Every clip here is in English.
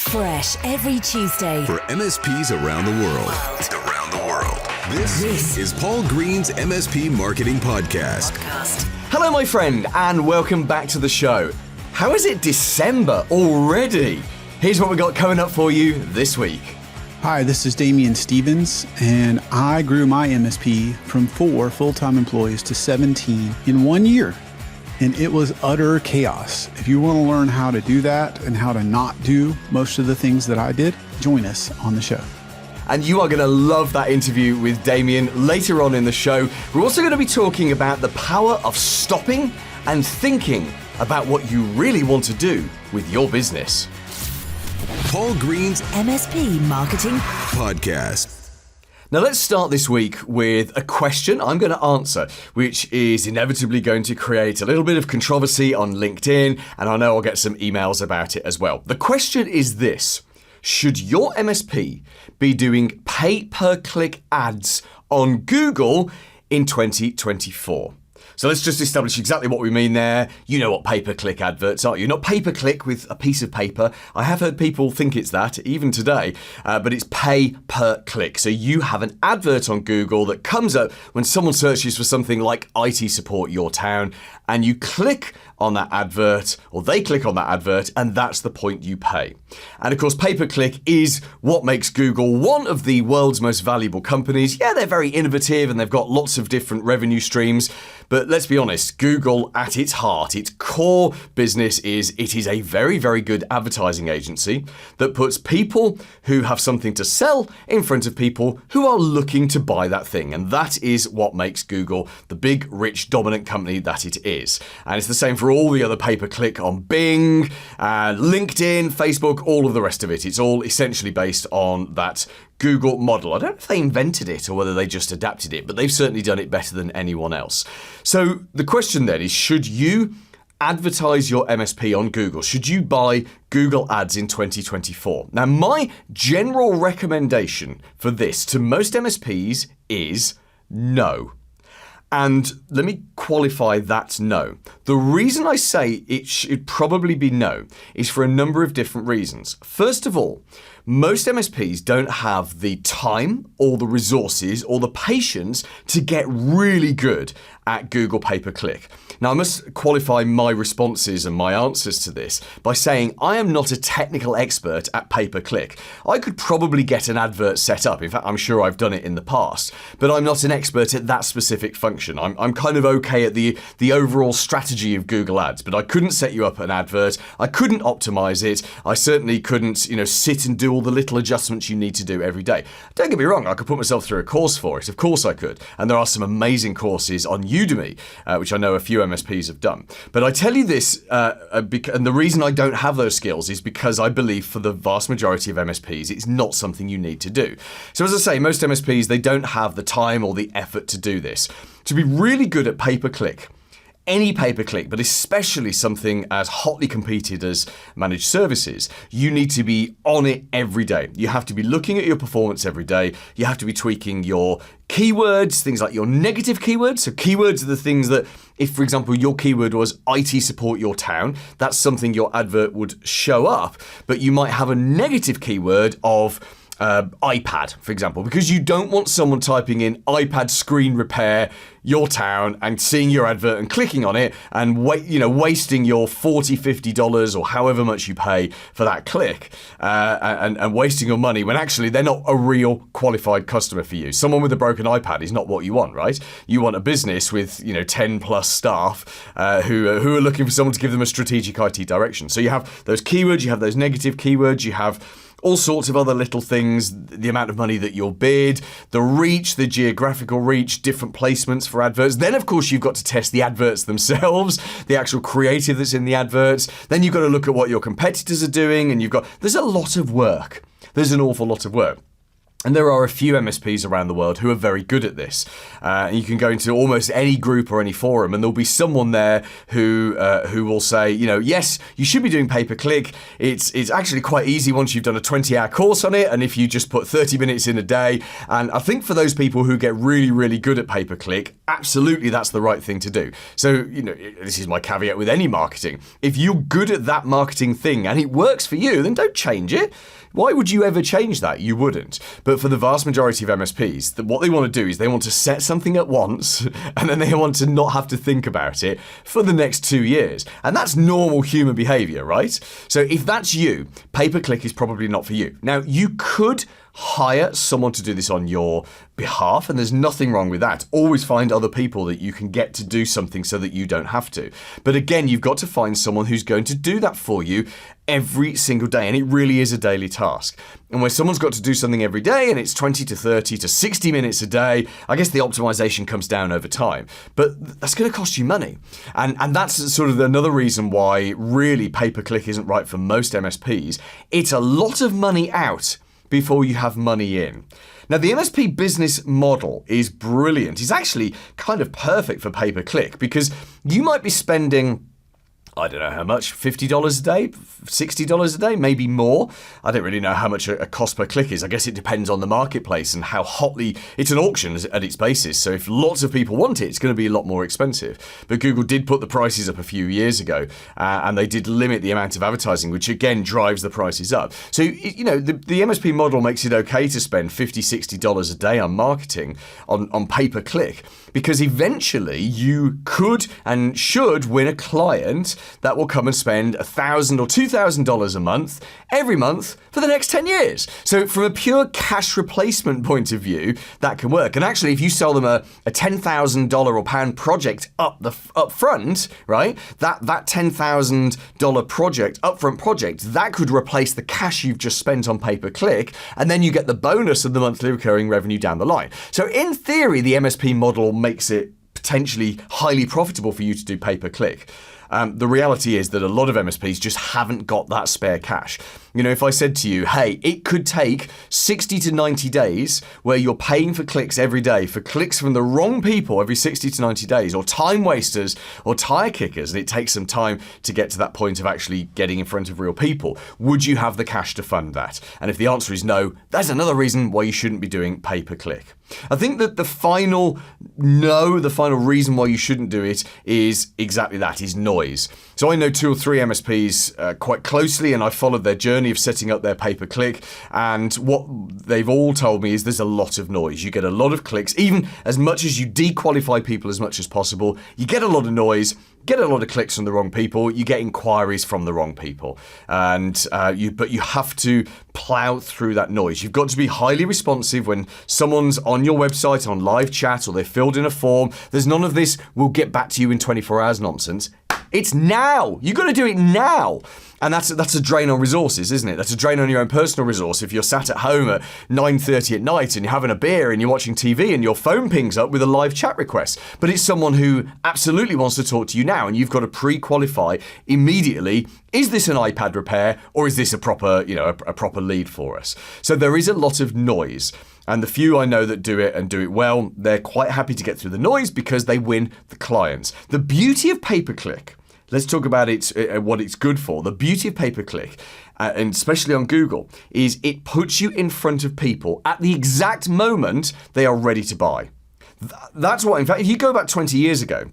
Fresh every Tuesday for MSPs around the world. This is Paul Green's MSP Marketing Podcast. Hello, my friend, and welcome back to the show. How is it December already? Here's what we got coming up for you this week. Hi, this is Damien Stevens, and I grew my MSP from 4 full-time employees to 17 in 1 year, and it was utter chaos. If you want to learn how to do that and how to not do most of the things that I did, join us on the show. And you are going to love that interview with Damien later on in the show. We're also going to be talking about the power of stopping and thinking about what you really want to do with your business. Paul Green's MSP Marketing Podcast. Now let's start this week with a question I'm going to answer, which is inevitably going to create a little bit of controversy on LinkedIn, and I know I'll get some emails about it as well. The question is this: should your MSP be doing pay-per-click ads on Google in 2024? So let's just establish exactly what we mean there. You know what pay-per-click adverts are. You're not pay-per-click with a piece of paper. I have heard people think it's that, even today, but it's pay-per-click. So you have an advert on Google that comes up when someone searches for something like IT support your town, and you click on that advert, or they click on that advert, and that's the point you pay. And of course, pay-per-click is what makes Google one of the world's most valuable companies. Yeah, they're very innovative and they've got lots of different revenue streams, but let's be honest, Google at its heart, its core business is it is a very, very good advertising agency that puts people who have something to sell in front of people who are looking to buy that thing. And that is what makes Google the big, rich, dominant company that it is. And it's the same for all the other pay-per-click on Bing, LinkedIn, Facebook, all of the rest of it. It's all essentially based on that Google model. I don't know if they invented it or whether they just adapted it, but they've certainly done it better than anyone else. So the question then is, should you advertise your MSP on Google? Should you buy Google ads in 2024? Now, my general recommendation for this to most MSPs is no. And let me qualify that no. The reason I say it should probably be no is for a number of different reasons. First of all, most MSPs don't have the time or the resources or the patience to get really good at Google pay-per-click. Now, I must qualify my responses and my answers to this by saying I am not a technical expert at pay-per-click. I could probably get an advert set up. In fact, I'm sure I've done it in the past, but I'm not an expert at that specific function. I'm kind of okay at the overall strategy of Google Ads, but I couldn't set you up an advert. I couldn't optimize it. I certainly couldn't, sit and do all the little adjustments you need to do every day. Don't get me wrong, I could put myself through a course for it. Of course I could. And there are some amazing courses on Udemy, which I know a few MSPs have done. But I tell you this, and the reason I don't have those skills is because I believe for the vast majority of MSPs, it's not something you need to do. So as I say, most MSPs, they don't have the time or the effort to do this. To be really good at pay-per-click, any pay-per-click, but especially something as hotly competed as managed services, you need to be on it every day. You have to be looking at your performance every day. You have to be tweaking your keywords, things like your negative keywords. So keywords are the things that, if, for example, your keyword was IT support your town, that's something your advert would show up, but you might have a negative keyword of iPad, for example, because you don't want someone typing in iPad screen repair your town and seeing your advert and clicking on it and wasting your $40, $50 or however much you pay for that click and wasting your money when actually they're not a real qualified customer for you. Someone with a broken iPad is not what you want, right? You want a business with 10 plus staff who are looking for someone to give them a strategic IT direction. So you have those keywords, you have those negative keywords, you have all sorts of other little things, the amount of money that you'll bid, the reach, the geographical reach, different placements for adverts. Then, of course, you've got to test the adverts themselves, the actual creative that's in the adverts. Then you've got to look at what your competitors are doing, and there's a lot of work. There's an awful lot of work. And there are a few MSPs around the world who are very good at this. You can go into almost any group or any forum, and there'll be someone there who will say, yes, you should be doing pay-per-click. It's actually quite easy once you've done a 20-hour course on it, and if you just put 30 minutes in a day. And I think for those people who get really, really good at pay-per-click, absolutely that's the right thing to do. So, this is my caveat with any marketing. If you're good at that marketing thing and it works for you, then don't change it. Why would you ever change that? You wouldn't. But for the vast majority of MSPs, what they want to do is they want to set something at once and then they want to not have to think about it for the next 2 years. And that's normal human behavior, right? So if that's you, pay-per-click is probably not for you. Now, you could hire someone to do this on your behalf, and there's nothing wrong with that. Always find other people that you can get to do something so that you don't have to. But again, you've got to find someone who's going to do that for you every single day, and it really is a daily task. And when someone's got to do something every day and it's 20 to 30 to 60 minutes a day, I guess the optimization comes down over time. But that's going to cost you money. And that's sort of another reason why really pay-per-click isn't right for most MSPs. It's a lot of money out before you have money in. Now, the MSP business model is brilliant. It's actually kind of perfect for pay-per-click because you might be spending, I don't know how much, $50 a day, $60 a day, maybe more. I don't really know how much a cost per click is. I guess it depends on the marketplace and how hotly, it's an auction at its basis. So if lots of people want it, it's going to be a lot more expensive. But Google did put the prices up a few years ago and they did limit the amount of advertising, which again drives the prices up. So, the MSP model makes it okay to spend $50, $60 a day on marketing, on pay-per-click, because eventually you could and should win a client that will come and spend $1,000 or $2,000 a month every month for the next 10 years. So from a pure cash replacement point of view, that can work. And actually, if you sell them a $10,000 or pound project up front, right, that $10,000 project, upfront project, that could replace the cash you've just spent on pay-per-click, and then you get the bonus of the monthly recurring revenue down the line. So in theory, the MSP model makes it potentially highly profitable for you to do pay-per-click. The reality is that a lot of MSPs just haven't got that spare cash. If I said to you, hey, it could take 60 to 90 days where you're paying for clicks every day, for clicks from the wrong people every 60 to 90 days, or time wasters or tire kickers, and it takes some time to get to that point of actually getting in front of real people, would you have the cash to fund that? And if the answer is no, that's another reason why you shouldn't be doing pay-per-click. I think that the final reason why you shouldn't do it is exactly that, is noise. So I know 2 or 3 MSPs quite closely, and I followed their journey of setting up their pay-per-click, and what they've all told me is there's a lot of noise. You get a lot of clicks, even as much as you dequalify people as much as possible, you get a lot of noise, get a lot of clicks from the wrong people, you get inquiries from the wrong people, and but you have to plow through that noise. You've got to be highly responsive when someone's on your website on live chat or they're filled in a form. There's none of this, we'll get back to you in 24 hours nonsense. It's now. You've got to do it now. And that's a drain on resources, isn't it? That's a drain on your own personal resource. If you're sat at home at 9:30 at night and you're having a beer and you're watching TV and your phone pings up with a live chat request, but it's someone who absolutely wants to talk to you now, and you've got to pre-qualify immediately. Is this an iPad repair, or is this a proper lead for us? So there is a lot of noise. And the few I know that do it and do it well, they're quite happy to get through the noise because they win the clients. The beauty of pay-per-click, let's talk about what it's good for. The beauty of pay-per-click, and especially on Google, is it puts you in front of people at the exact moment they are ready to buy. That's what, in fact, if you go back 20 years ago,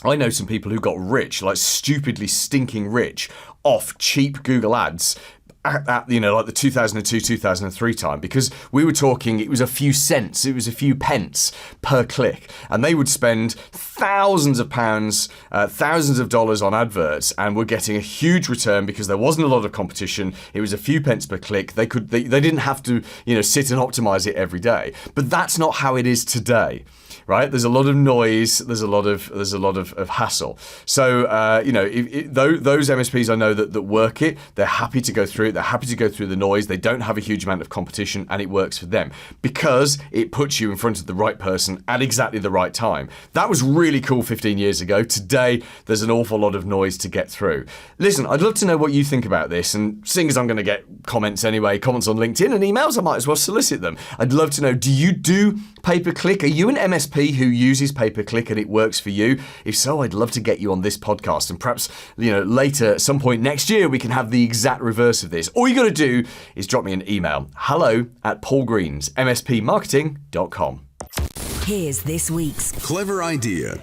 I know some people who got rich, like stupidly stinking rich, off cheap Google ads at like the 2002, 2003 time, because we were talking, it was a few cents, it was a few pence per click, and they would spend thousands of pounds, thousands of dollars on adverts, and were getting a huge return because there wasn't a lot of competition. It was a few pence per click. They didn't have to, sit and optimize it every day. But that's not how it is today. Right? There's a lot of noise. There's a lot of hassle. So those MSPs I know that work it, they're happy to go through it. it. They're happy to go through the noise. They don't have a huge amount of competition, and it works for them because it puts you in front of the right person at exactly the right time. That was really cool 15 years ago. Today, there's an awful lot of noise to get through. Listen, I'd love to know what you think about this, and seeing as I'm going to get comments anyway, comments on LinkedIn and emails, I might as well solicit them. I'd love to know, do you do pay-per-click? Are you an MSP who uses pay-per-click and it works for you? If so, I'd love to get you on this podcast, and perhaps, later at some point next year, we can have the exact reverse of this. All you got to do is drop me an email, hello@paulgreensmspmarketing.com. Here's this week's Clever idea.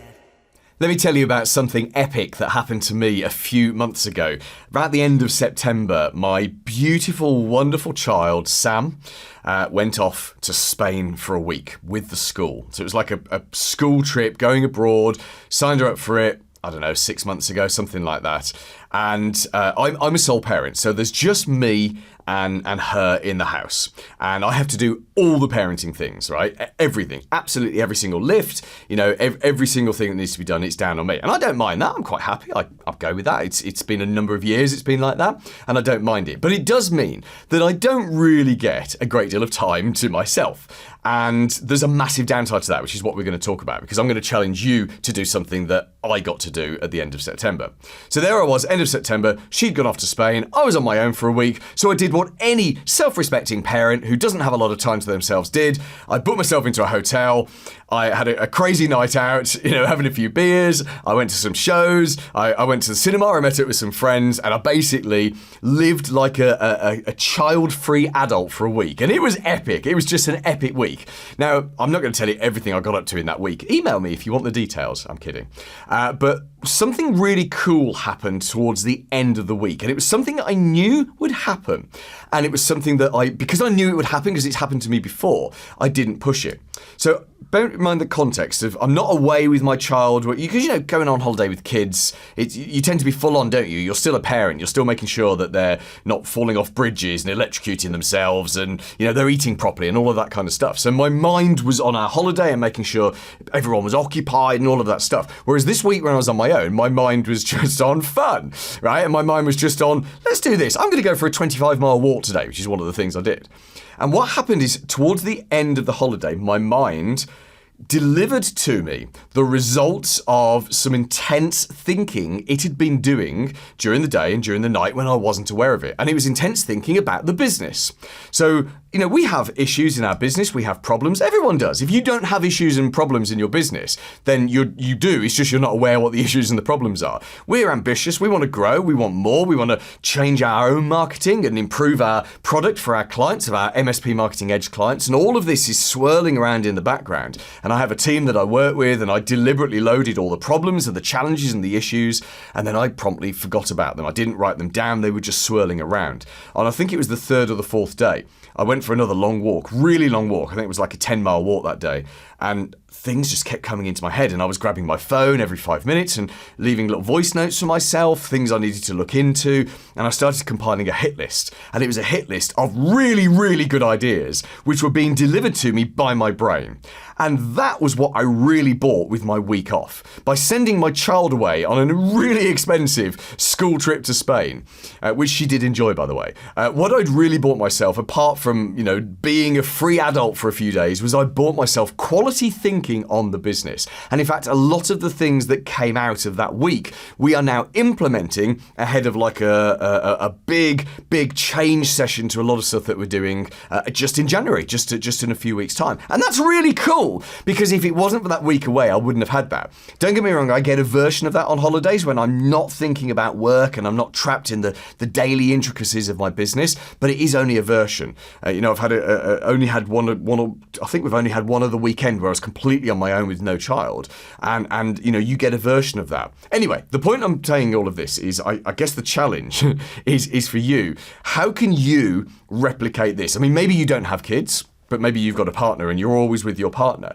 Let me tell you about something epic that happened to me a few months ago. About the end of September, my beautiful, wonderful child, Sam, went off to Spain for a week with the school. So it was like a school trip, going abroad, signed her up for it, 6 months ago, something like that. And I'm a sole parent, so there's just me and her in the house. And I have to do all the parenting things, right? Everything, absolutely every single lift, every single thing that needs to be done, it's down on me. And I don't mind that. I'm quite happy. I'll go with that. It's been a number of years it's been like that, and I don't mind it. But it does mean that I don't really get a great deal of time to myself. And there's a massive downside to that, which is what we're going to talk about, because I'm going to challenge you to do something that I got to do at the end of September. So there I was, end of September, she'd gone off to Spain, I was on my own for a week, so I did what any self-respecting parent who doesn't have a lot of time to themselves did. I booked myself into a hotel, I had a crazy night out, having a few beers, I went to some shows, I went to the cinema, I met up with some friends, and I basically lived like a child-free adult for a week. And it was epic. It was just an epic week. Now, I'm not going to tell you everything I got up to in that week. Email me if you want the details. I'm kidding. But something really cool happened towards the end of the week, and it was something that I knew would happen. And it was something that because I knew it would happen because it's happened to me before, I didn't push it. So bear in mind the context of I'm not away with my child, because going on holiday with kids, you tend to be full on, don't you? You're still a parent. You're still making sure that they're not falling off bridges and electrocuting themselves, and they're eating properly and all of that kind of stuff. So my mind was on our holiday and making sure everyone was occupied and all of that stuff. Whereas this week when I was on my own, my mind was just on fun, right? And my mind was just on, let's do this. I'm going to go for a 25-mile walk today, which is one of the things I did. And what happened is, towards the end of the holiday, my mind delivered to me the results of some intense thinking it had been doing during the day and during the night when I wasn't aware of it. And it was intense thinking about the business. So, we have issues in our business, we have problems, everyone does. If you don't have issues and problems in your business, then you do, it's just you're not aware what the issues and the problems are. We're ambitious, we want to grow, we want more, we want to change our own marketing and improve our product for our clients, of our MSP Marketing Edge clients, and all of this is swirling around in the background. And I have a team that I work with, and I deliberately loaded all the problems and the challenges and the issues, and then I promptly forgot about them. I didn't write them down, they were just swirling around. And I think it was the third or the fourth day, I went for another long walk, really long walk. I think it was like a 10-mile walk that day. And things just kept coming into my head, and I was grabbing my phone every 5 minutes and leaving little voice notes for myself, things I needed to look into, and I started compiling a hit list. And it was a hit list of really, really good ideas, which were being delivered to me by my brain. And that was what I really bought with my week off. By sending my child away on a really expensive school trip to Spain, which she did enjoy, by the way, what I'd really bought myself, apart from, being a free adult for a few days, was I bought myself quality thinking on the business. And in fact, a lot of the things that came out of that week, we are now implementing ahead of like a big change session to a lot of stuff that we're doing just in January, just in a few weeks' time. And that's really cool, because if it wasn't for that week away, I wouldn't have had that. Don't get me wrong, I get a version of that on holidays when I'm not thinking about work and I'm not trapped in the daily intricacies of my business, but it is only a version. I've had only had I think we've only had one other weekend where I was completely on my own with no child, and you get a version of that. Anyway, the point I'm saying all of this is, I guess the challenge is for you. How can you replicate this? I mean, maybe you don't have kids, but maybe you've got a partner and you're always with your partner.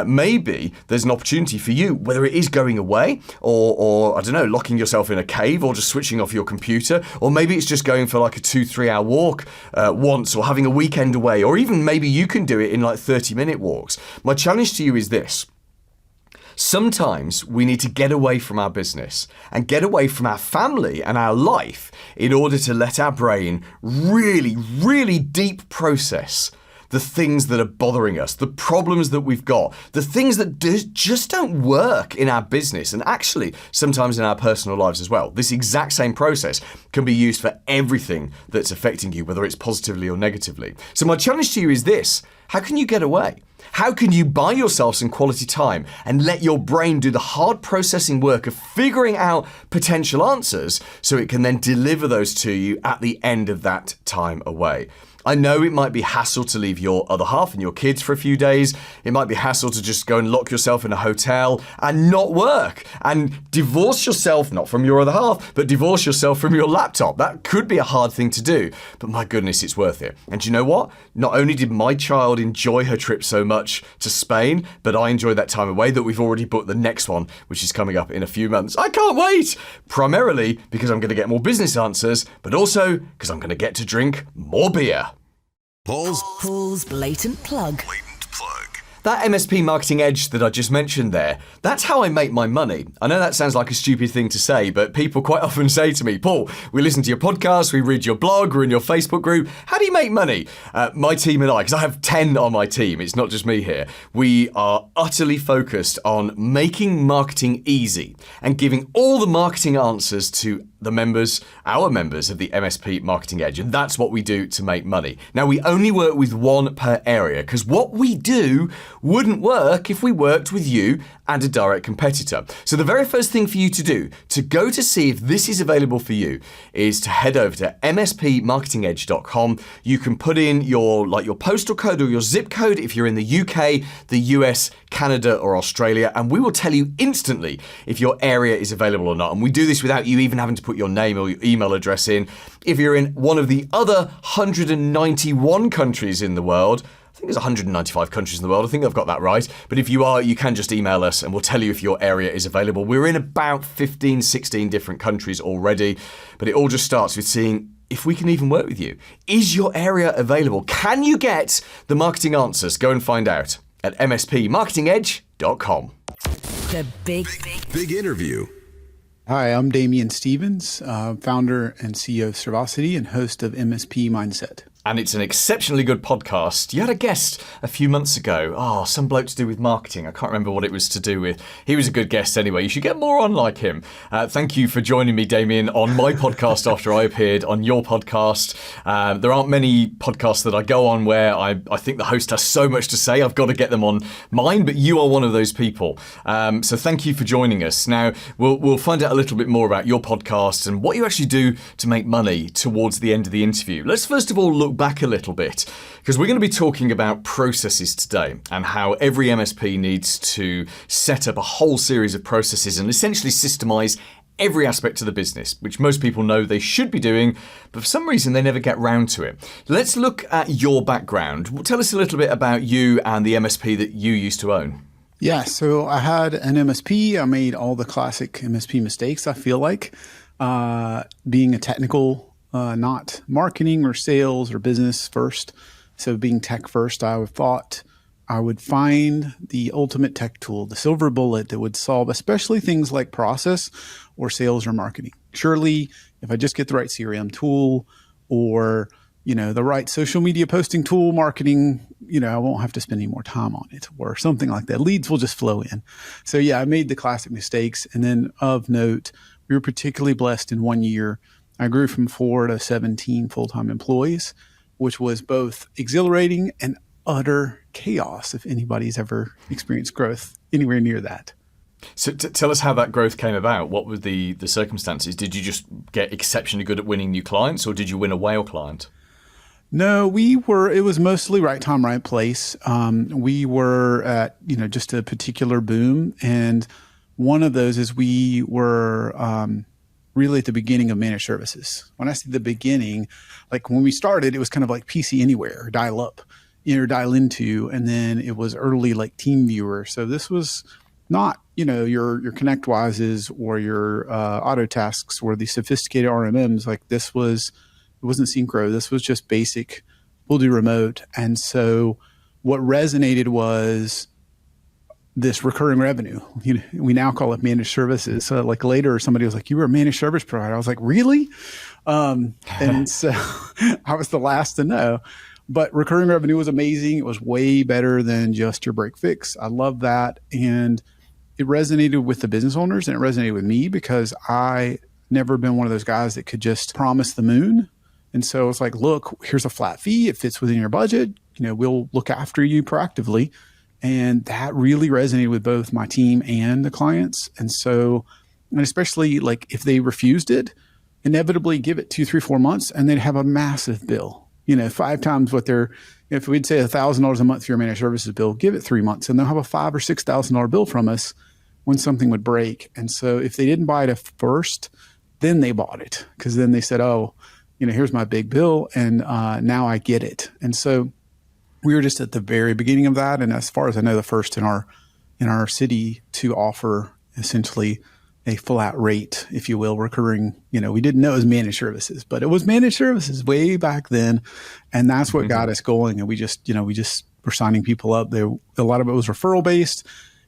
Maybe there's an opportunity for you, whether it is going away or I don't know, locking yourself in a cave or just switching off your computer, or maybe it's just going for like a 2-3 hour walk once, or having a weekend away, or even maybe you can do it in like 30-minute walks. My challenge to you is this. Sometimes we need to get away from our business and get away from our family and our life in order to let our brain really, really deep process the things that are bothering us, the problems that we've got, the things that just don't work in our business and actually sometimes in our personal lives as well. This exact same process can be used for everything that's affecting you, whether it's positively or negatively. So my challenge to you is this: how can you get away? How can you buy yourself some quality time and let your brain do the hard processing work of figuring out potential answers so it can then deliver those to you at the end of that time away? I know it might be hassle to leave your other half and your kids for a few days. It might be hassle to just go and lock yourself in a hotel and not work and divorce yourself, not from your other half, but divorce yourself from your laptop. That could be a hard thing to do, but my goodness, it's worth it. And you know what? Not only did my child enjoy her trip so much to Spain, but I enjoyed that time away that we've already booked the next one, which is coming up in a few months. I can't wait! Primarily because I'm going to get more business answers, but also because I'm going to get to drink more beer. Paul's blatant plug. That MSP Marketing Edge that I just mentioned there, that's how I make my money. I know that sounds like a stupid thing to say, but people quite often say to me, Paul, we listen to your podcast, we read your blog, we're in your Facebook group. How do you make money? My team and I, because I have 10 on my team, it's not just me here, we are utterly focused on making marketing easy and giving all the marketing answers to the members, our members of the MSP Marketing Edge, and that's what we do to make money. Now, we only work with one per area because what we do wouldn't work if we worked with you and a direct competitor. So the very first thing for you to do to go to see if this is available for you is to head over to mspmarketingedge.com. You can put in your postal code or your zip code if you're in the UK, the US, Canada, or Australia, and we will tell you instantly if your area is available or not. And we do this without you even having to put your name or your email address in. If you're in one of the other 191 countries in the world, I think there's 195 countries in the world. I think I've got that right. But if you are, you can just email us and we'll tell you if your area is available. We're in about 15, 16 different countries already, but it all just starts with seeing if we can even work with you. Is your area available? Can you get the marketing answers? Go and find out at mspmarketingedge.com. The big interview. Hi, I'm Damien Stevens, founder and CEO of Servosity and host of MSP Mindset. And it's an exceptionally good podcast. You had a guest a few months ago. Some bloke to do with marketing. I can't remember what it was to do with. He was a good guest anyway. You should get more on like him. Thank you for joining me, Damien, on my podcast after I appeared on your podcast. There aren't many podcasts that I go on where I think the host has so much to say. I've got to get them on mine, but you are one of those people. So thank you for joining us. Now, we'll find out a little bit more about your podcast and what you actually do to make money towards the end of the interview. Let's first of all look back a little bit, because we're going to be talking about processes today and how every MSP needs to set up a whole series of processes and essentially systemize every aspect of the business, which most people know they should be doing, but for some reason they never get round to it. Let's look at your background. Tell us a little bit about you and the MSP that you used to own. Yeah, so I had an MSP. I made all the classic MSP mistakes, I feel like, being a technical not marketing or sales or business first. So being tech first, I thought I would find the ultimate tech tool, the silver bullet that would solve especially things like process or sales or marketing. Surely, if I just get the right CRM tool or, the right social media posting tool, marketing, I won't have to spend any more time on it or something like that. Leads will just flow in. So yeah, I made the classic mistakes. And then of note, we were particularly blessed in 1 year. I grew from 4 to 17 full-time employees, which was both exhilarating and utter chaos if anybody's ever experienced growth anywhere near that. So tell us how that growth came about. What were the circumstances? Did you just get exceptionally good at winning new clients, or did you win a whale client? No, it was mostly right time, right place. We were at, just a particular boom. And one of those is we were really at the beginning of managed services. When I say the beginning, like when we started, it was kind of like PC Anywhere, or dial up, or dial into, and then it was early like TeamViewer. So this was not, your ConnectWises or your Autotasks or the sophisticated RMMs. Like it wasn't Synchro. This was just basic, we'll do remote. And so what resonated was this recurring revenue. We now call it managed services. So like later, somebody was like, "You were a managed service provider." I was like, "Really?" And so I was the last to know. But recurring revenue was amazing. It was way better than just your break fix. I love that. And it resonated with the business owners and it resonated with me because I never been one of those guys that could just promise the moon. And so it's like, look, here's a flat fee. It fits within your budget. We'll look after you proactively. And that really resonated with both my team and the clients. And so, and especially like if they refused it, inevitably give it 2, 3, 4 months and they'd have a massive bill. 5 times what if we'd say $1,000 a month for your managed services bill, give it 3 months and they'll have a $5,000 or $6,000 bill from us when something would break. And so if they didn't buy it at first, then they bought it because then they said, oh, here's my big bill and now I get it. And so we were just at the very beginning of that. And as far as I know, the first in our city to offer essentially a flat rate, if you will, recurring, we didn't know it was managed services, but it was managed services way back then. And that's what got us going. And we just were signing people up there. A lot of it was referral based.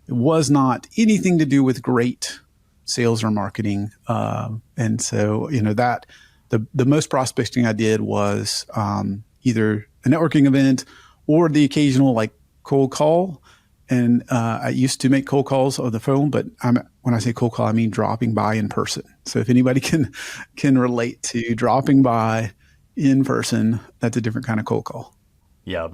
It was not anything to do with great sales or marketing. And so, that the most prospecting I did was either a networking event or the occasional like cold call. And I used to make cold calls on the phone, but when I say cold call, I mean dropping by in person. So if anybody can relate to dropping by in person, that's a different kind of cold call. Yeah, I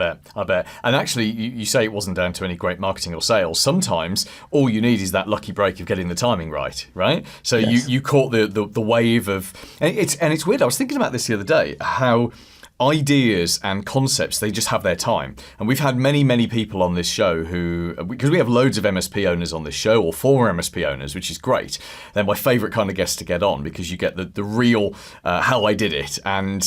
bet. And actually, you say it wasn't down to any great marketing or sales. Sometimes all you need is that lucky break of getting the timing right? So yes. you caught the wave of, and it's weird. I was thinking about this the other day, how ideas and concepts, they just have their time. And we've had many people on this show who, because we have loads of MSP owners on this show, or former MSP owners, which is great. They're my favorite kind of guests to get on because you get the real how I did it. And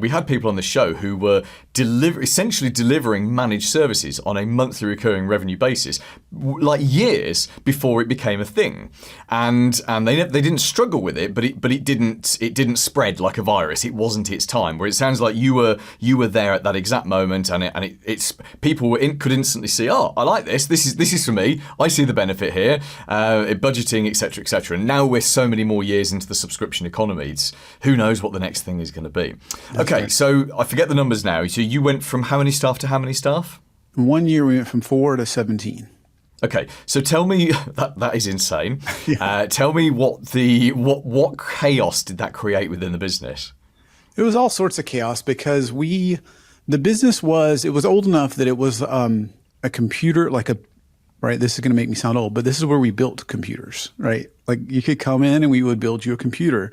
we had people on the show who were essentially delivering managed services on a monthly recurring revenue basis, like years before it became a thing. And they didn't struggle with it, but it didn't spread like a virus. It wasn't its time. Where it sounds like you were there at that exact moment, and it's people could instantly see, oh, I like this. This is for me. I see the benefit here. Budgeting, etc., etc. And now we're so many more years into the subscription economy. Who knows what the next thing is going to be? Okay, so I forget the numbers now. So you went from how many staff to how many staff? 1 year we went from 4 to 17. Okay, so tell me that is insane. Yeah. Tell me what chaos did that create within the business? It was all sorts of chaos because the business was old enough that it was a computer, right? This is going to make me sound old, but this is where we built computers, right? Like you could come in and we would build you a computer,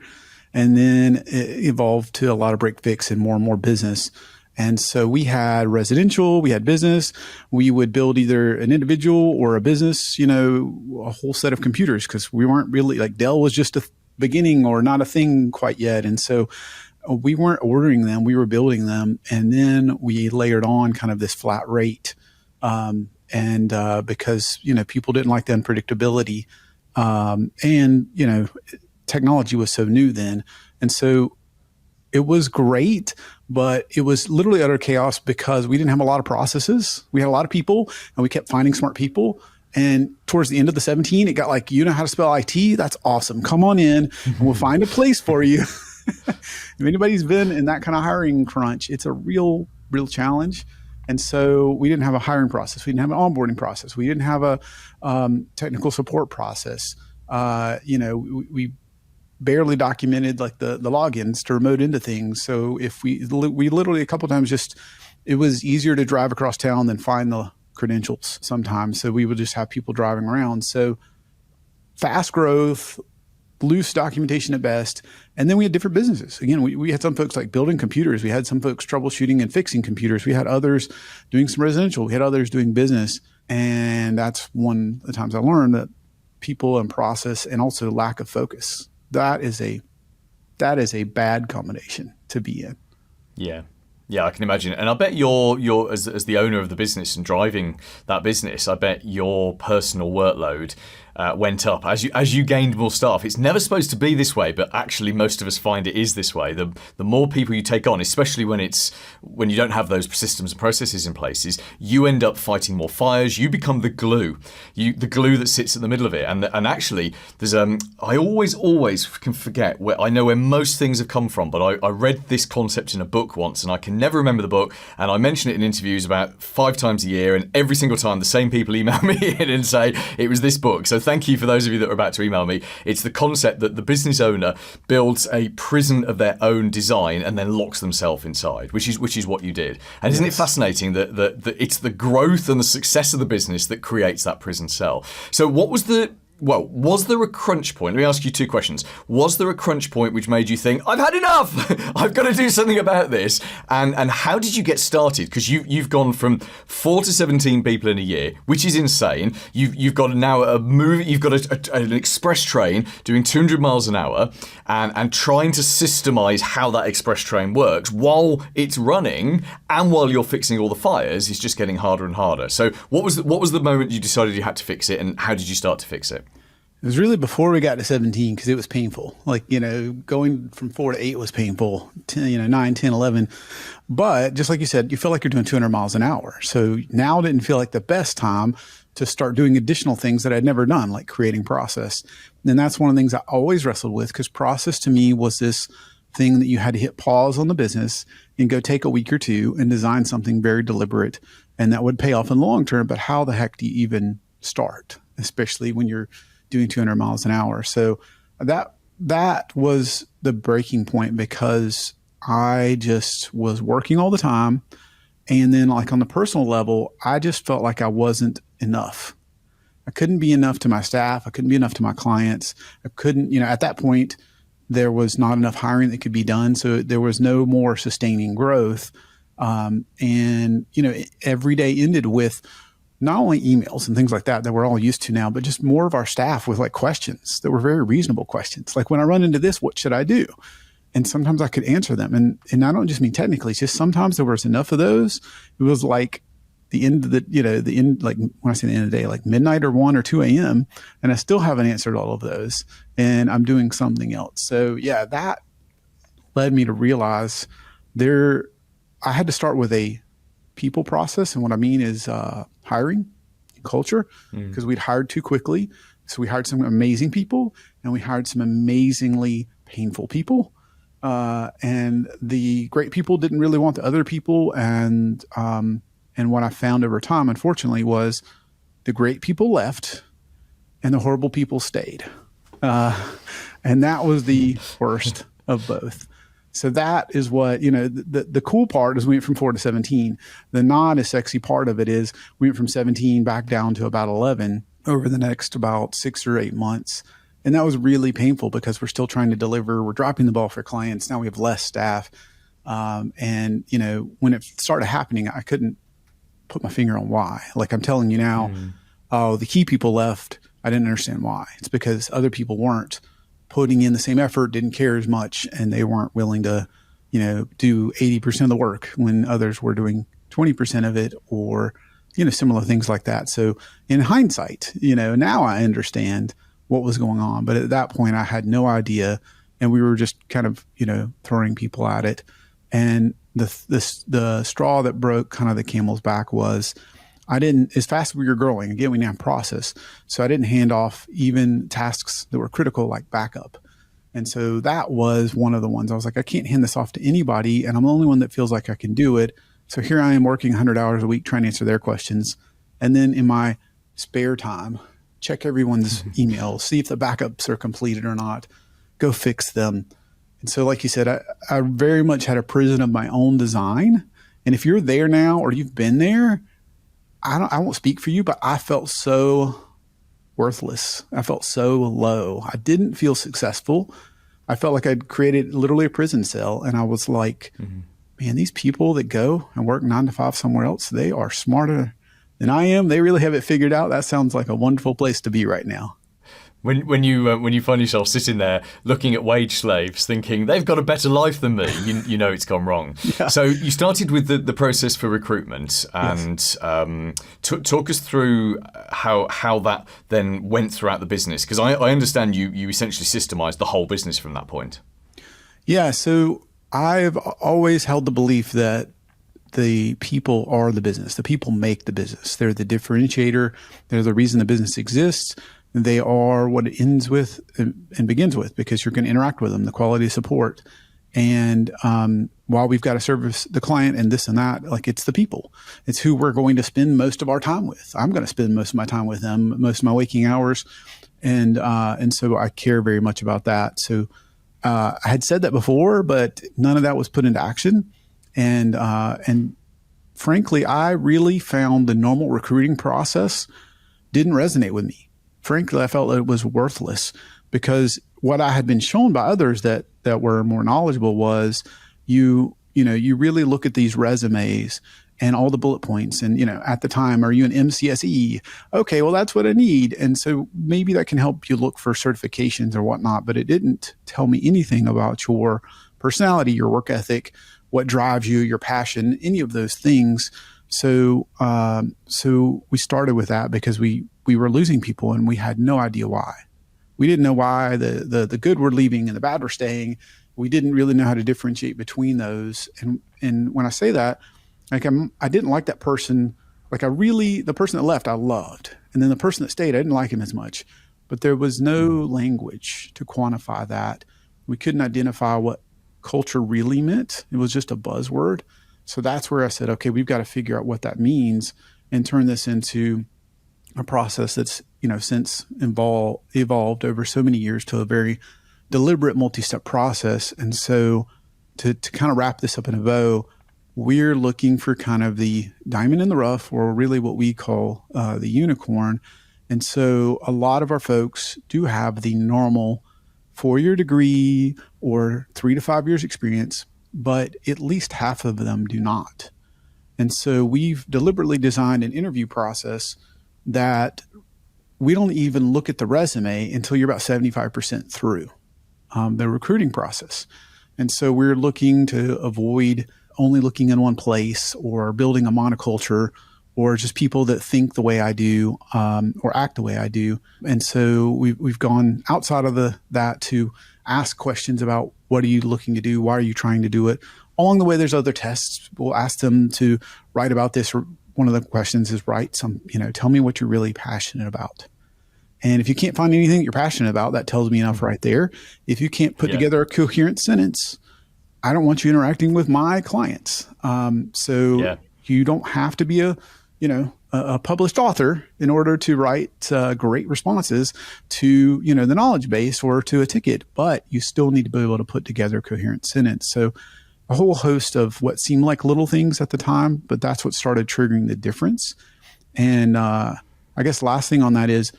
and then it evolved to a lot of break fix and more business. And so we had residential, we had business. We would build either an individual or a business, a whole set of computers because we weren't really like Dell was just a beginning or not a thing quite yet. And so we weren't ordering them, we were building them. And then we layered on kind of this flat rate. Because, people didn't like the unpredictability. Technology was so new then. And so it was great, but it was literally utter chaos because we didn't have a lot of processes. We had a lot of people and we kept finding smart people. And towards the end of the 17, it got like, you know how to spell IT? That's awesome. Come on in and we'll find a place for you. If anybody's been in that kind of hiring crunch, it's a real challenge. And so we didn't have a hiring process. We didn't have an onboarding process. We didn't have a technical support process. We barely documented like the logins to remote into things. So if we literally a couple of times it was easier to drive across town than find the credentials sometimes. So we would just have people driving around. So fast growth, loose documentation at best. And then we had different businesses. Again, we had some folks like building computers. We had some folks troubleshooting and fixing computers. We had others doing some residential. We had others doing business. And that's one of the times I learned that people and process and also lack of focus. That is a bad combination to be in. Yeah. Yeah, I can imagine. And I bet you're as the owner of the business and driving that business, I bet your personal workload went up as you gained more staff. It's never supposed to be this way, but actually most of us find it is this way. The more people you take on, especially when you don't have those systems and processes in places, you end up fighting more fires. You become the glue that sits at the middle of it. And actually, there's I always can forget where I know where most things have come from, but I read this concept in a book once, and I can never remember the book. And I mention it in interviews about 5 times a year, and every single time the same people email me in and say it was this book. So thank you for those of you that are about to email me. It's the concept that the business owner builds a prison of their own design and then locks themselves inside, which is what you did. And isn't it fascinating that it's the growth and the success of the business that creates that prison cell? So was there a crunch point? Let me ask you 2 questions. Was there a crunch point which made you think, I've had enough, I've got to do something about this? And how did you get started? Because you've gone from 4 to 17 people in a year, which is insane. You've got now you've got an express train doing 200 miles an hour and trying to systemize how that express train works while it's running and while you're fixing all the fires is just getting harder and harder. So what was the moment you decided you had to fix it, and how did you start to fix it? It was really before we got to 17 because it was painful. Going from 4 to 8 was painful, 9, 10, 11. But just like you said, you feel like you're doing 200 miles an hour. So now didn't feel like the best time to start doing additional things that I'd never done, like creating process. And that's one of the things I always wrestled with, because process to me was this thing that you had to hit pause on the business and go take a week or 2 and design something very deliberate. And that would pay off in the long term. But how the heck do you even start, especially when you're doing 200 miles an hour? So that was the breaking point, because I just was working all the time. And then on the personal level, I just felt like I wasn't enough. I couldn't be enough to my staff. I couldn't be enough to my clients. I couldn't, at that point, there was not enough hiring that could be done. So there was no more sustaining growth. Every day ended with not only emails and things like that we're all used to now, but just more of our staff with questions that were very reasonable questions. Like, when I run into this, what should I do? And sometimes I could answer them. And I don't just mean technically, it's just sometimes there was enough of those. It was like the end of when I say the end of the day, like midnight or 1 or 2 a.m. And I still haven't answered all of those, and I'm doing something else. So yeah, that led me to realize I had to start with a people process. And what I mean is hiring culture, because we'd hired too quickly. So we hired some amazing people, and we hired some amazingly painful people. And the great people didn't really want the other people. And what I found over time, unfortunately, was the great people left and the horrible people stayed. And that was the worst of both. So that is what, the cool part is we went from 4 to 17. The not as sexy part of it is we went from 17 back down to about 11 over the next about 6 or 8 months. And that was really painful, because we're still trying to deliver. We're dropping the ball for clients. Now we have less staff. When it started happening, I couldn't put my finger on why. Like I'm telling you now, the key people left. I didn't understand why. It's because other people weren't putting in the same effort, didn't care as much, and they weren't willing to, do 80% of the work when others were doing 20% of it, or, similar things like that. So in hindsight, now I understand what was going on. But at that point I had no idea, and we were just kind of, throwing people at it. And the straw that broke kind of the camel's back was as fast as we were growing, again, we now have process. So I didn't hand off even tasks that were critical, like backup. And so that was one of the ones I was like, I can't hand this off to anybody, and I'm the only one that feels like I can do it. So here I am working 100 hours a week trying to answer their questions. And then in my spare time, check everyone's emails, see if the backups are completed or not, go fix them. And so, like you said, I very much had a prison of my own design. And if you're there now, or you've been there, I won't speak for you, but I felt so worthless. I felt so low. I didn't feel successful. I felt like I'd created literally a prison cell. And I was like, man, these people that go and work 9 to 5 somewhere else, they are smarter than I am. They really have it figured out. That sounds like a wonderful place to be right now. When you find yourself sitting there looking at wage slaves, thinking they've got a better life than me, you know it's gone wrong. Yeah. So you started with the process for recruitment, and talk us through how that then went throughout the business, because I understand you essentially systemized the whole business from that point. Yeah. So I've always held the belief that the people are the business. The people make the business. They're the differentiator. They're the reason the business exists. They are what it ends with and begins with, because you're going to interact with them, the quality of support. And while we've got to service the client and this and that, like, it's the people. It's who we're going to spend most of our time with. I'm going to spend most of my time with them, most of my waking hours. And so I care very much about that. So I had said that before, but none of that was put into action. And frankly, I really found the normal recruiting process didn't resonate with me. Frankly, I felt it was worthless, because what I had been shown by others that were more knowledgeable was you really look at these resumes and all the bullet points. And, at the time, are you an MCSE? Okay, well, that's what I need. And so maybe that can help you look for certifications or whatnot, but it didn't tell me anything about your personality, your work ethic, what drives you, your passion, any of those things. So we started with that because we were losing people and we had no idea why. We didn't know why the good were leaving and the bad were staying. We didn't really know how to differentiate between those. And when I say that, like, I didn't like that person. Like, the person that left, I loved. And then the person that stayed, I didn't like him as much. But there was no language to quantify that. We couldn't identify what culture really meant. It was just a buzzword. So that's where I said, okay, we've got to figure out what that means and turn this into a process that's, since evolved over so many years to a very deliberate multi-step process. And so to kind of wrap this up in a bow, we're looking for kind of the diamond in the rough, or really what we call the unicorn. And so a lot of our folks do have the normal 4-year degree or 3 to 5 years experience, but at least half of them do not. And so we've deliberately designed an interview process that we don't even look at the resume until you're about 75% through the recruiting process. And so we're looking to avoid only looking in one place or building a monoculture or just people that think the way I do or act the way I do. And so we've gone outside of that to ask questions about what are you looking to do? Why are you trying to do it? Along the way, there's other tests. We'll ask them to write about this. One of the questions is tell me what you're really passionate about. And if you can't find anything you're passionate about, that tells me enough right there. If you can't put together a coherent sentence, I don't want you interacting with my clients. You don't have to be a published author in order to write great responses to, the knowledge base or to a ticket, but you still need to be able to put together a coherent sentence. So a whole host of what seemed like little things at the time, but that's what started triggering the difference. And I guess last thing on that is,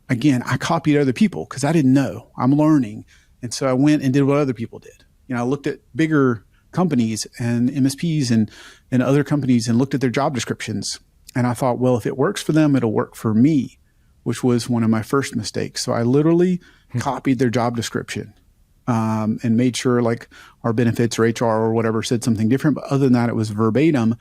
again, I copied other people because I didn't know. I'm learning. And so I went and did what other people did. I looked at bigger companies and MSPs and other companies and looked at their job descriptions. And I thought, well, if it works for them, it'll work for me, which was one of my first mistakes. So I literally copied their job description and made sure like our benefits or HR or whatever said something different. But other than that, it was verbatim.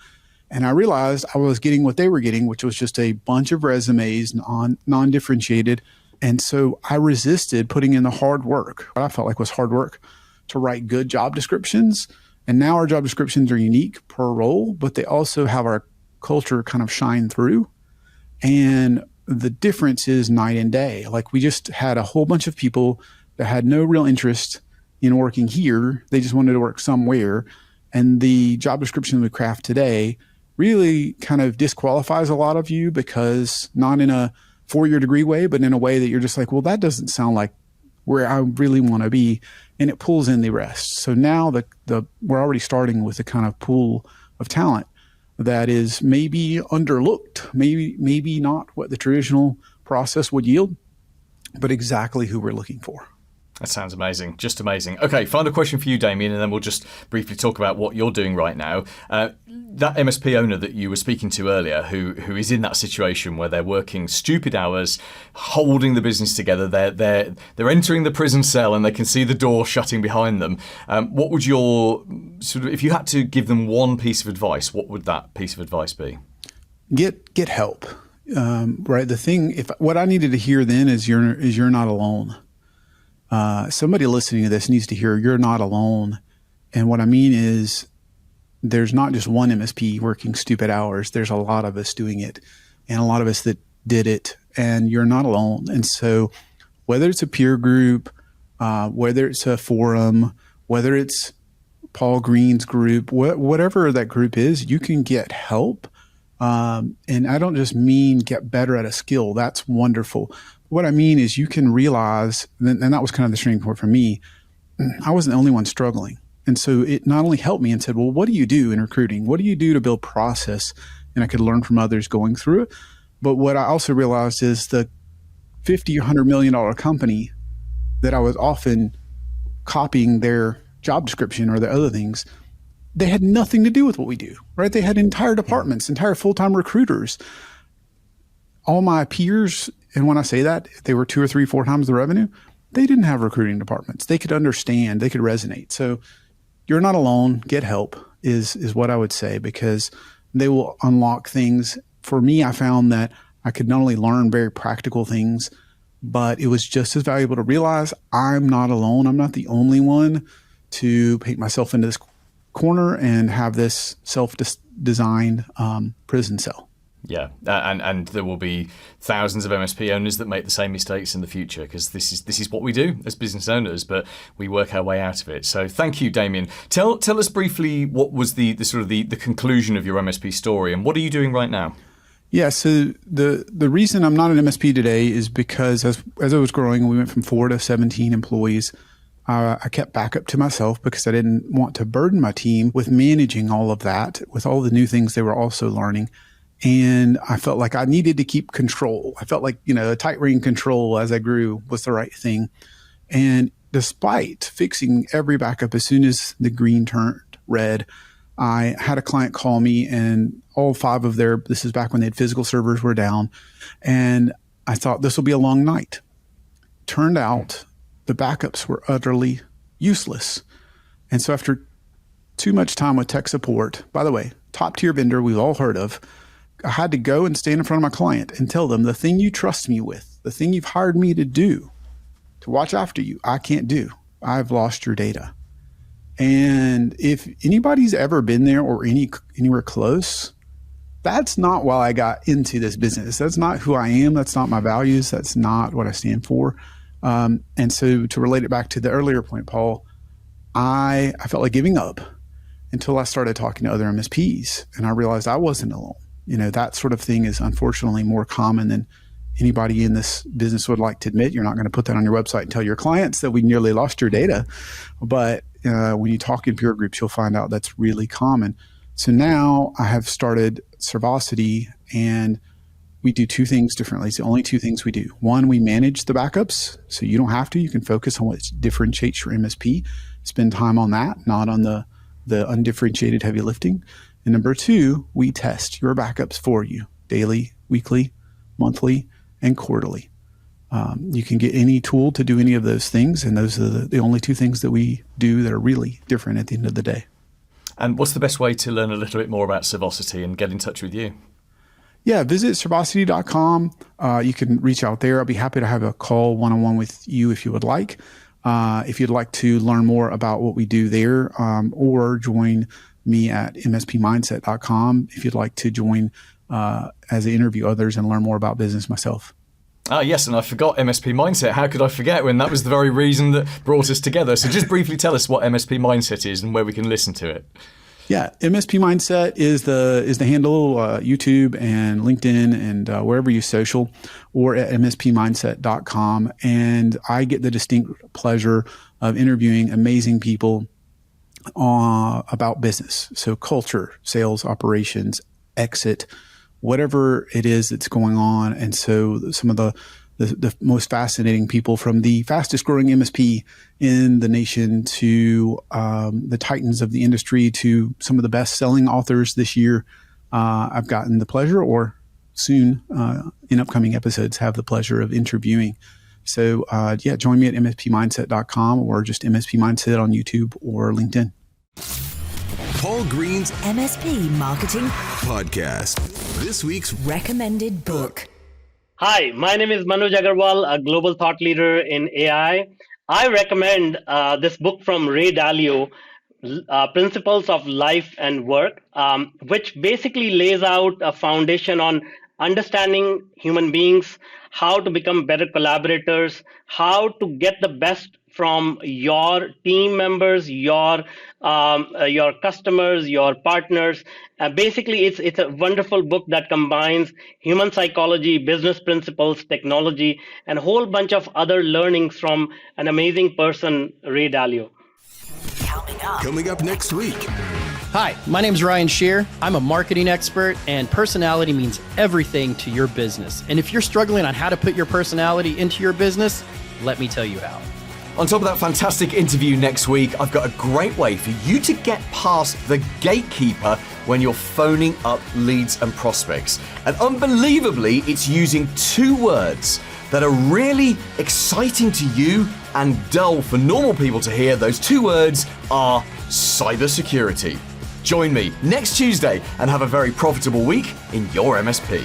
And I realized I was getting what they were getting, which was just a bunch of resumes, non-differentiated. And so I resisted putting in the hard work, what I felt like was hard work, to write good job descriptions. And now our job descriptions are unique per role, but they also have our culture kind of shine through. And the difference is night and day. Like, we just had a whole bunch of people that had no real interest in working here. They just wanted to work somewhere. And the job description we craft today really kind of disqualifies a lot of you, because not in a 4-year degree way, but in a way that you're just like, well, that doesn't sound like where I really want to be. And it pulls in the rest. So now we're already starting with a kind of pool of talent that is maybe underlooked, maybe not what the traditional process would yield, but exactly who we're looking for. That sounds amazing. Just amazing. Okay, final question for you, Damien, and then we'll just briefly talk about what you're doing right now. that MSP owner that you were speaking to earlier, who is in that situation where they're working stupid hours, holding the business together, they're entering the prison cell and they can see the door shutting behind them. What would your if you had to give them one piece of advice, what would that piece of advice be? Get help. Right. The thing, what I needed to hear then is you're not alone. Somebody listening to this needs to hear you're not alone. And what I mean is there's not just one MSP working stupid hours. There's a lot of us doing it and a lot of us that did it, and you're not alone. And so whether it's a peer group, whether it's a forum, whether it's Paul Green's group, whatever that group is, you can get help. And I don't just mean get better at a skill. That's wonderful. What I mean is you can realize, and that was kind of the turning point for me, I wasn't the only one struggling. And so it not only helped me and said, well, what do you do in recruiting? What do you do to build process? And I could learn from others going through it. But what I also realized is the $50 or $100 million company that I was often copying their job description or their other things, they had nothing to do with what we do, right? They had entire departments, entire full-time recruiters. All my peers, and when I say that, they were 2 or 3, 4 times the revenue. They didn't have recruiting departments. They could understand, they could resonate. So you're not alone. Get help is what I would say, because they will unlock things. For me, I found that I could not only learn very practical things, but it was just as valuable to realize I'm not alone. I'm not the only one to paint myself into this corner and have this self-designed prison cell. Yeah, and there will be thousands of MSP owners that make the same mistakes in the future, because this is what we do as business owners, but we work our way out of it. So thank you, Damien. Tell us briefly what was the conclusion of your MSP story, and what are you doing right now? Yeah, so the reason I'm not an MSP today is because as I was growing, we went from 4 to 17 employees. I kept backup to myself because I didn't want to burden my team with managing all of that, with all the new things they were also learning. And I felt like I needed to keep control. I felt like, a tight rein control as I grew was the right thing. And despite fixing every backup as soon as the green turned red, I had a client call me, and all 5 of this is back when they had physical servers, were down. And I thought this will be a long night. Turned out the backups were utterly useless. And so after too much time with tech support, by the way, top tier vendor we've all heard of, I had to go and stand in front of my client and tell them the thing you trust me with, the thing you've hired me to do, to watch after you, I can't do. I've lost your data. And if anybody's ever been there or anywhere close, that's not why I got into this business. That's not who I am. That's not my values. That's not what I stand for. And so to relate it back to the earlier point, Paul, I felt like giving up until I started talking to other MSPs, and I realized I wasn't alone. That sort of thing is unfortunately more common than anybody in this business would like to admit. You're not going to put that on your website and tell your clients that we nearly lost your data. But when you talk in peer groups, you'll find out that's really common. So now I have started Servosity, and we do 2 things differently. It's the only 2 things we do. One, we manage the backups. So you don't have to. You can focus on what differentiates your MSP. Spend time on that, not on the undifferentiated heavy lifting. And number 2, we test your backups for you daily, weekly, monthly, and quarterly. You can get any tool to do any of those things, and those are the only 2 things that we do that are really different at the end of the day. And what's the best way to learn a little bit more about Servosity and get in touch with you? Yeah, visit servosity.com. You can reach out there. I'll be happy to have a call one-on-one with you if you would like. If you'd like to learn more about what we do there, or join me at mspmindset.com if you'd like to join as I interview others and learn more about business myself. Yes, and I forgot MSP Mindset. How could I forget when that was the very reason that brought us together? So just briefly tell us what MSP Mindset is and where we can listen to it. Yeah, MSP Mindset is the handle, YouTube and LinkedIn and wherever you social, or at mspmindset.com. And I get the distinct pleasure of interviewing amazing people about business. So culture, sales, operations, exit, whatever it is that's going on. And so some of the the most fascinating people, from the fastest growing MSP in the nation to the titans of the industry to some of the best selling authors this year. I've gotten the pleasure, or soon in upcoming episodes have the pleasure of interviewing. So join me at mspmindset.com or just MSP Mindset on YouTube or LinkedIn. Paul Green's MSP Marketing Podcast. This week's recommended book. Hi, my name is Manoj Agarwal, a global thought leader in AI. I recommend this book from Ray Dalio, Principles of Life and Work, which basically lays out a foundation on understanding human beings, how to become better collaborators, how to get the best from your team members, your customers, your partners. Basically, it's a wonderful book that combines human psychology, business principles, technology, and a whole bunch of other learnings from an amazing person, Ray Dalio. Coming up next week. Hi, my name is Ryan Shear. I'm a marketing expert, and personality means everything to your business. And if you're struggling on how to put your personality into your business, let me tell you how. On top of that fantastic interview next week, I've got a great way for you to get past the gatekeeper when you're phoning up leads and prospects. And unbelievably, it's using 2 words that are really exciting to you and dull for normal people to hear. Those 2 words are cybersecurity. Join me next Tuesday and have a very profitable week in your MSP.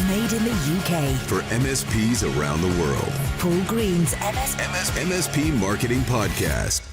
Made in the UK. For MSPs around the world. Paul Green's MSP Marketing Podcast.